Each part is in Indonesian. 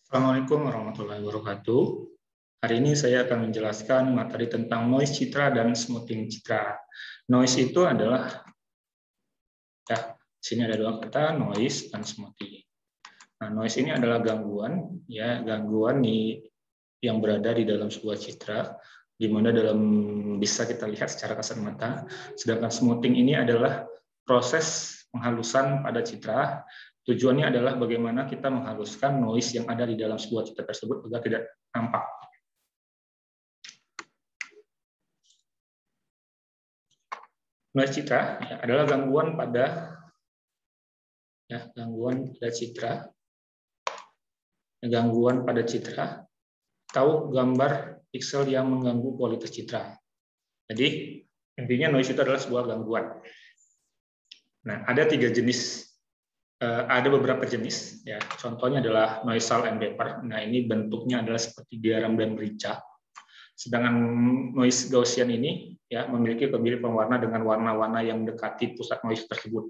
Assalamualaikum warahmatullahi wabarakatuh. Hari ini saya akan menjelaskan materi tentang noise citra dan smoothing citra. Noise itu adalah, sini ada dua kata, noise dan smoothing. Nah, noise ini adalah gangguan, gangguan yang berada di dalam sebuah citra, di mana bisa kita lihat secara kasat mata. Sedangkan smoothing ini adalah proses penghalusan pada citra. Tujuannya adalah bagaimana kita menghaluskan noise yang ada di dalam sebuah citra tersebut agar tidak nampak. Noise citra adalah gangguan pada citra, atau gambar piksel yang mengganggu kualitas citra. Jadi intinya noise itu adalah sebuah gangguan. Nah, ada beberapa jenis, ya. Contohnya adalah noise salt and paper. Nah, ini bentuknya adalah seperti garam dan merica. Sedangkan noise Gaussian ini memiliki kemiripan warna dengan warna-warna yang mendekati pusat noise tersebut.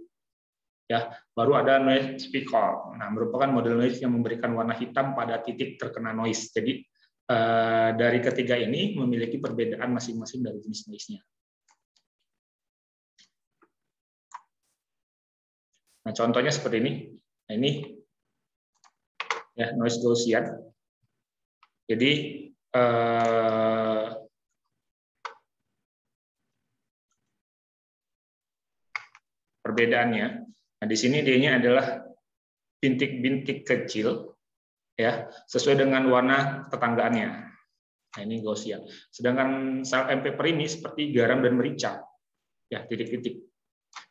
Ya, baru ada noise speckle. Nah, merupakan model noise yang memberikan warna hitam pada titik terkena noise. Jadi dari ketiga ini memiliki perbedaan masing-masing dari jenis noise-nya. Nah, contohnya seperti ini. Nah, ini noise Gaussian. Jadi perbedaannya, nah di sini dia adalah bintik-bintik kecil, sesuai dengan warna tetanggaannya. Nah, ini Gaussian. Sedangkan salt and paper ini seperti garam dan merica, titik-titik.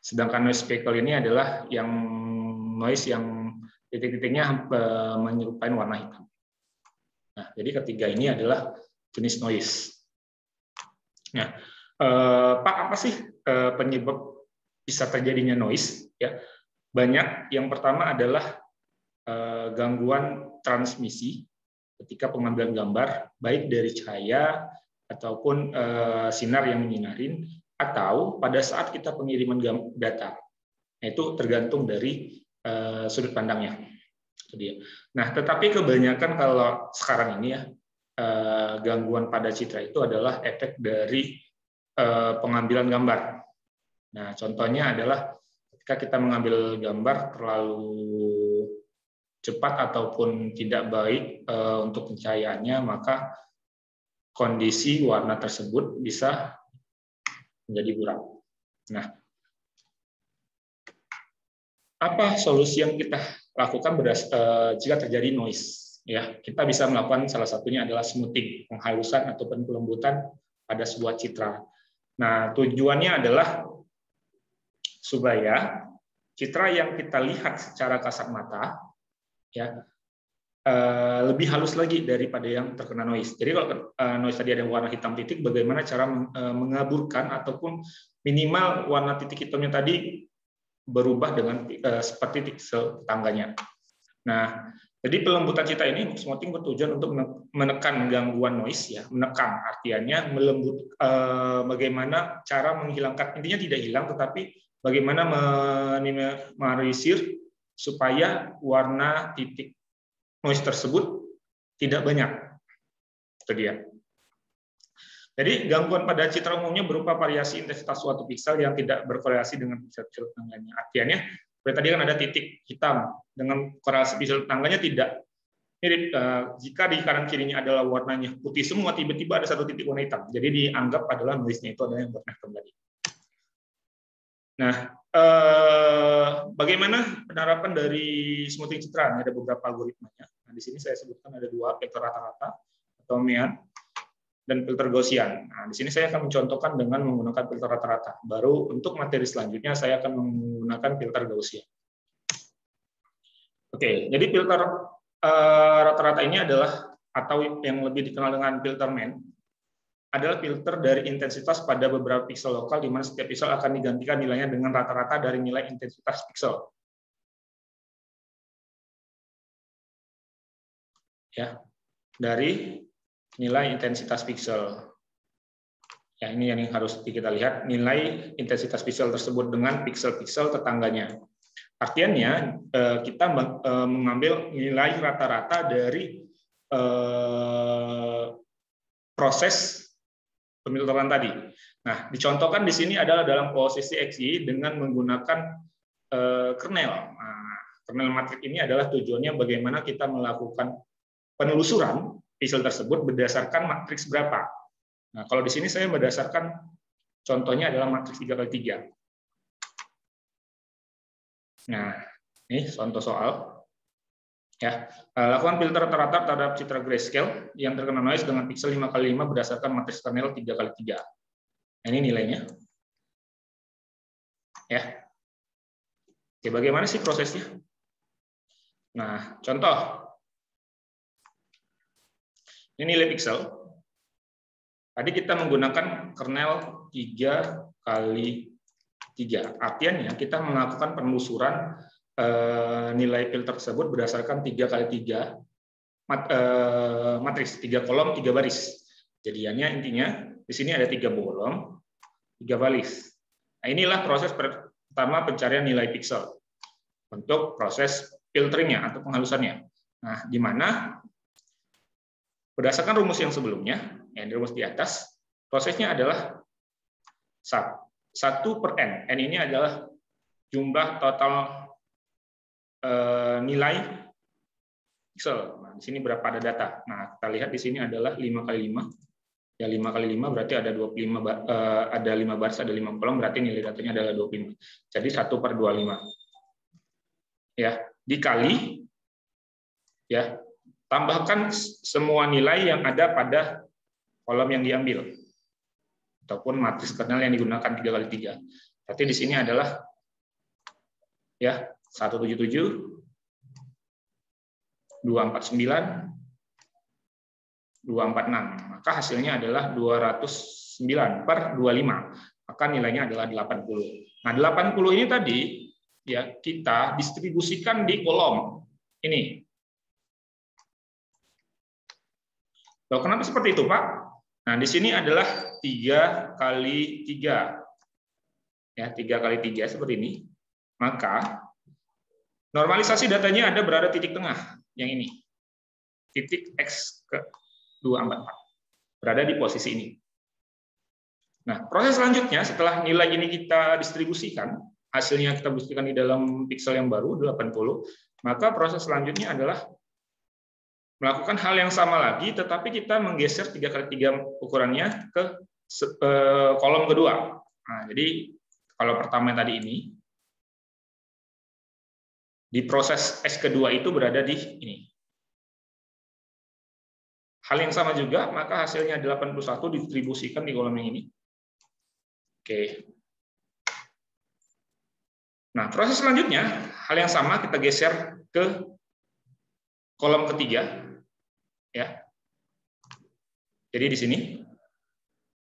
Sedangkan noise speckle ini adalah noise yang titik-titiknya menyerupai warna hitam. Nah, jadi ketiga ini adalah jenis noise. Nah, Pak, apa sih penyebab bisa terjadinya noise? Ya, banyak. Yang pertama adalah gangguan transmisi ketika pengambilan gambar, baik dari cahaya ataupun sinar yang menyinarin, atau pada saat kita pengiriman data. Nah, itu tergantung dari sudut pandangnya. Itu dia. Nah, tetapi kebanyakan kalau sekarang ini gangguan pada citra itu adalah efek dari pengambilan gambar. Nah, contohnya adalah ketika kita mengambil gambar terlalu cepat ataupun tidak baik untuk pencahayaannya, maka kondisi warna tersebut bisa menjadi buram. Nah, apa solusi yang kita lakukan jika terjadi noise? Ya, kita bisa melakukan salah satunya adalah smoothing, penghalusan ataupun pelembutan pada sebuah citra. Nah, tujuannya adalah supaya citra yang kita lihat secara kasat mata lebih halus lagi daripada yang terkena noise. Jadi kalau noise tadi ada warna hitam titik, bagaimana cara mengaburkan ataupun minimal warna titik hitamnya tadi berubah dengan seperti piksel tetangganya. Nah, jadi pelembutan citra ini, smoothing, bertujuan untuk menekan gangguan noise, menekan artinya melembut. Bagaimana cara menghilangkan, intinya tidak hilang, tetapi bagaimana meminimalisir supaya warna titik noise tersebut tidak banyak. Itu dia. Jadi gangguan pada citra umumnya berupa variasi intensitas suatu piksel yang tidak berkorelasi dengan piksel tetangganya. Artinya, seperti tadi kan ada titik hitam dengan korelasi piksel tetangganya tidak. Jadi jika di kanan kirinya adalah warnanya putih semua, tiba-tiba ada satu titik warna hitam. Jadi dianggap adalah noise-nya itu adalah yang warna hitam tadi. Nah, bagaimana penerapan dari smoothing citra? Ini ada beberapa algoritmanya. Nah, di sini saya sebutkan ada dua, filter rata-rata atau Mean, dan filter Gaussian. Nah, di sini saya akan mencontohkan dengan menggunakan filter rata-rata. Baru untuk materi selanjutnya saya akan menggunakan filter Gaussian. Oke, jadi filter rata-rata ini adalah, atau yang lebih dikenal dengan filter Mean, adalah filter dari intensitas pada beberapa piksel lokal, di mana setiap piksel akan digantikan nilainya dengan rata-rata dari nilai intensitas piksel. Ya, dari nilai intensitas piksel. Ya, ini yang harus kita lihat, nilai intensitas piksel tersebut dengan piksel-piksel tetangganya. Artiannya kita mengambil nilai rata-rata dari proses pemilteran tadi. Nah, dicontohkan di sini adalah dalam posisi XY dengan menggunakan kernel. Nah, kernel matrik ini adalah tujuannya bagaimana kita melakukan penelusuran pixel tersebut berdasarkan matriks berapa. Nah, kalau di sini saya berdasarkan contohnya adalah matriks 3x3. Nah, ini contoh soal. Ya, lakukan filter teratar terhadap citra grayscale yang terkena noise dengan pixel 5x5 berdasarkan matriks kernel 3x3. Nah, ini nilainya. Ya. Oke, bagaimana sih prosesnya? Nah, contoh. Ini nilai pixel. Tadi kita menggunakan kernel 3x3. Artinya kita melakukan penelusuran nilai filter tersebut berdasarkan 3x3 matriks, 3 kolom, 3 baris. Jadiannya intinya di sini ada 3 kolom, 3 baris. Nah, inilah proses pertama pencarian nilai pixel untuk proses filteringnya atau penghalusannya. Nah, di mana berdasarkan rumus yang sebelumnya, yang rumus di atas, prosesnya adalah 1/n. N ini adalah jumlah total nilai pixel. Nah, di sini berapa ada data. Nah, kita lihat di sini adalah 5x5. Ya, 5x5 berarti ada 25, ada 5 baris, ada 5 kolom, berarti nilai datanya adalah 25. Jadi 1/25. Ya, dikali ya, tambahkan semua nilai yang ada pada kolom yang diambil ataupun matriks kernel yang digunakan 3x3. Berarti di sini adalah ya 177, 249, 246. Maka hasilnya adalah 209/25. Maka nilainya adalah 80. Nah, 80 ini tadi ya kita distribusikan di kolom ini. Loh, kenapa seperti itu, Pak? Nah, di sini adalah 3x3. Ya, 3x3 seperti ini. Maka normalisasi datanya ada berada titik tengah, yang ini. Titik X ke 244. Berada di posisi ini. Nah, proses selanjutnya setelah nilai ini kita distribusikan, hasilnya kita distribusikan di dalam pixel yang baru, 80, maka proses selanjutnya adalah melakukan hal yang sama lagi, tetapi kita menggeser 3x3 ukurannya ke kolom kedua. Nah, jadi kalau pertama tadi ini, di proses X kedua itu berada di ini. Hal yang sama juga, maka hasilnya 81 didistribusikan di kolom yang ini. Oke. Nah, proses selanjutnya, hal yang sama kita geser ke kolom ketiga. Ya. Jadi di sini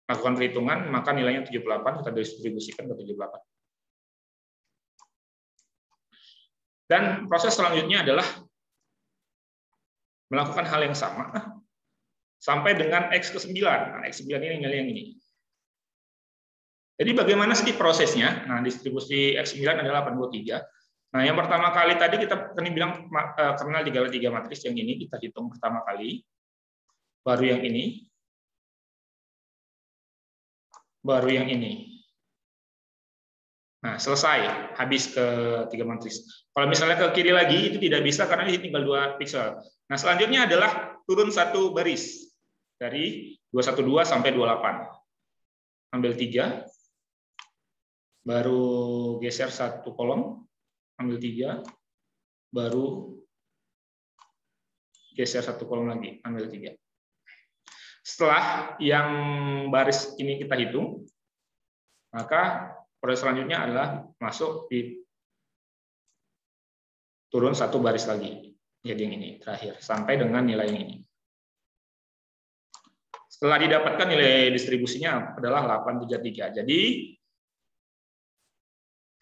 lakukan perhitungan, maka nilainya 78, kita distribusikan ke 78. Dan proses selanjutnya adalah melakukan hal yang sama sampai dengan X ke 9. Nah, X 9 ini nilai yang ini. Jadi bagaimana sih prosesnya? Nah, distribusi X 9 adalah 83. Nah, yang pertama kali tadi kita bilang kernel 3x3 matriks yang ini kita hitung pertama kali. Baru yang ini. Baru yang ini. Nah, selesai, habis ke 3 matriks. Kalau misalnya ke kiri lagi, itu tidak bisa karena ini tinggal 2 pixel. Nah, selanjutnya adalah turun 1 baris. Dari 212 sampai 28. Ambil 3. Baru geser 1 kolom. Ambil 3. Baru geser 1 kolom lagi. Ambil 3. Setelah yang baris ini kita hitung, maka proses selanjutnya adalah masuk di turun 1 baris lagi. Jadi yang ini terakhir sampai dengan nilai yang ini. Setelah didapatkan nilai distribusinya adalah 833. Jadi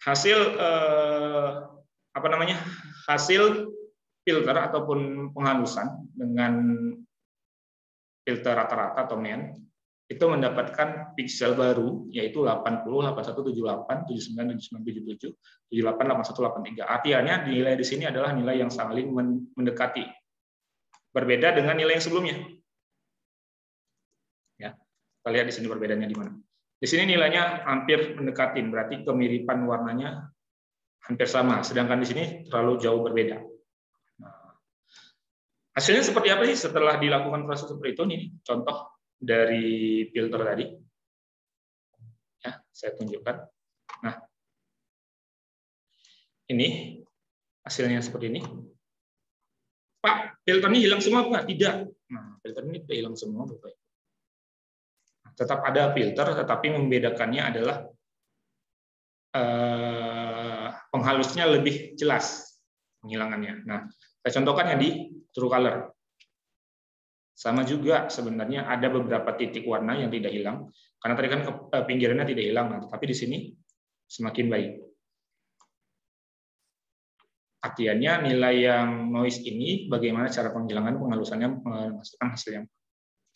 hasil hasil filter ataupun penghalusan dengan filter rata-rata atau NEN itu mendapatkan piksel baru, yaitu 80, 8178, 79, 7977, 78, 8183. Artinya nilai di sini adalah nilai yang saling mendekati. Berbeda dengan nilai yang sebelumnya. Ya, kita lihat di sini perbedaannya di mana. Di sini nilainya hampir mendekati, berarti kemiripan warnanya hampir sama, sedangkan di sini terlalu jauh berbeda. Nah, hasilnya seperti apa sih setelah dilakukan proses seperti itu? Ini contoh dari filter tadi. Ya, saya tunjukkan. Nah, ini hasilnya seperti ini. Pak, filternya hilang semua Pak? Tidak. Nah, filter ini tidak hilang semua, Bapak. Tetap ada filter, tetapi membedakannya adalah penghalusnya lebih jelas penghilangannya. Nah, saya contohkan yang di True Color. Sama juga sebenarnya ada beberapa titik warna yang tidak hilang, karena tadi kan pinggirannya tidak hilang, tapi di sini semakin baik. Artinya nilai yang noise ini, bagaimana cara penghilangan penghalusannya menghasilkan hasil yang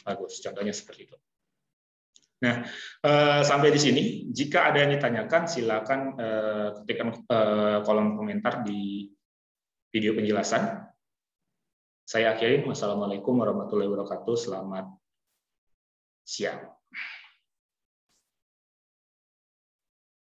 bagus. Contohnya seperti itu. Nah, sampai di sini, jika ada yang ditanyakan, silakan ketikkan kolom komentar di video penjelasan. Saya akhiri. Wassalamualaikum warahmatullahi wabarakatuh. Selamat siang.